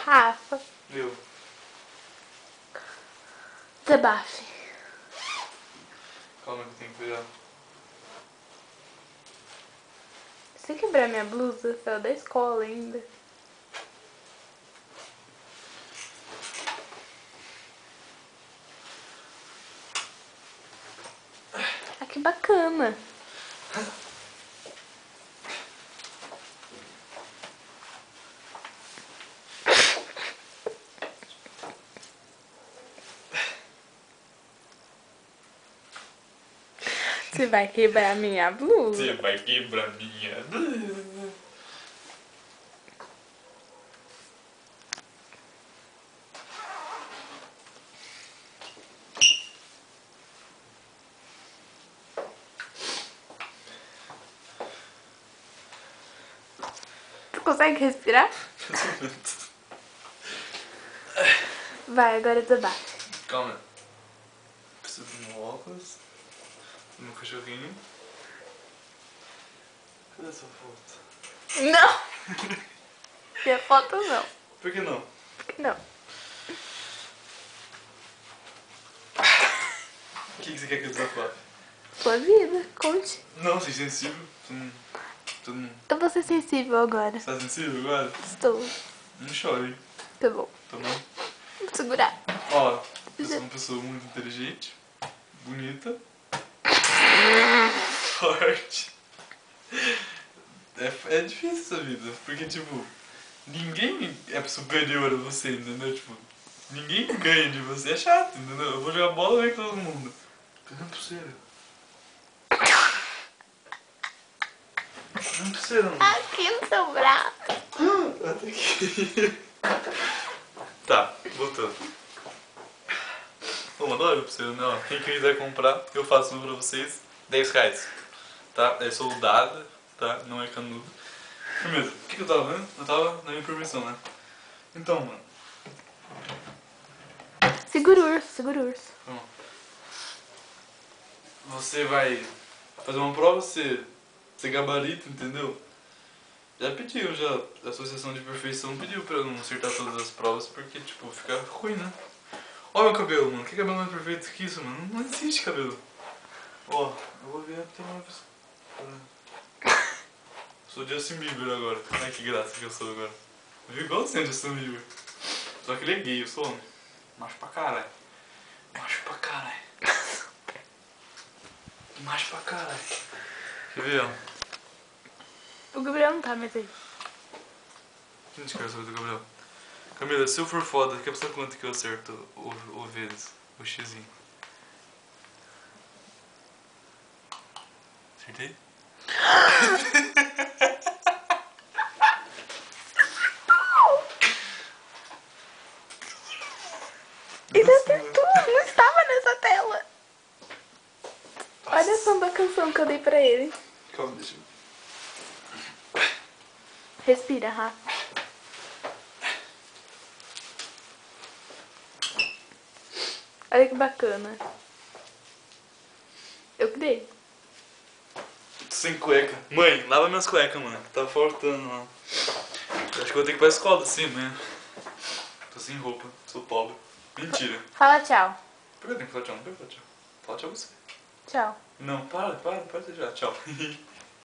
Rafa. Eu. Desabafe. Calma que eu tenho que pegar. Se quebrar minha blusa, saiu da escola ainda. Ah, que bacana. Você vai quebrar minha blusa? Você vai quebrar minha blusa. Tu consegue respirar? Vai, agora desabafe. Calma. Preciso do meu óculos. Do meu cachorrinho. Cadê essa foto? Não! Minha foto não. Por que não? Por que não? O que você quer que eu desabafe? Sua vida, conte. Não, você é sensível. Tu não... Eu vou ser sensível agora. Você tá sensível agora? Estou. Não chore. Tá bom. Tá bom? Vou segurar. Ó, eu sou uma pessoa muito inteligente, bonita, forte. É difícil essa vida, porque tipo, ninguém é superior a você, entendeu? Tipo, ninguém ganha de você, é chato, entendeu? Eu vou jogar bola e ver todo mundo. Cadê a pulseira? Cadê a pulseira, mano? Aqui no seu braço. Até aqui. Tá, voltando. Vou mandar olha pra você, né? Ó, quem quiser comprar, eu faço pra vocês R$10. Tá? É soldada, tá? Não é canudo. Primeiro, o que eu tava vendo? Eu tava na minha permissão, né? Então, mano. Segura o urso, segura o urso. Vamos. Você vai fazer uma prova, você gabarita, entendeu? Já pediu, já. A Associação de Perfeição pediu pra eu não acertar todas as provas, porque, tipo, fica ruim, né? Ó meu cabelo, mano. Que cabelo mais perfeito que isso, mano? Não existe cabelo. Ó, eu vou ver até uma vez. Sou Justin Bieber agora. Ai que graça que eu sou agora. Eu vivo igualzinho Justin Bieber. Só que ele é gay, eu sou homem. Macho pra caralho. Macho pra caralho. Macho pra caralho. Quer ver, ó? O Gabriel não tá mais aí. Gente, quero saber do Gabriel. Camila, se eu for foda, quer saber quanto que eu acerto o vezes? O xizinho. Acertei? Ele acertou, não estava nessa tela. Olha só a canção que eu dei pra ele. Calma, deixa eu... Respira, Rafa. Olha que bacana. Eu criei. Sem cueca. Mãe, lava minhas cuecas, mano. Tá faltando lá. Eu acho que eu vou ter que ir pra escola assim, né? Tô sem roupa, sou pobre. Mentira. Fala tchau. Por que eu tenho que falar tchau? Não quero falar tchau. Fala tchau você. Tchau. Não, para de já. Tchau.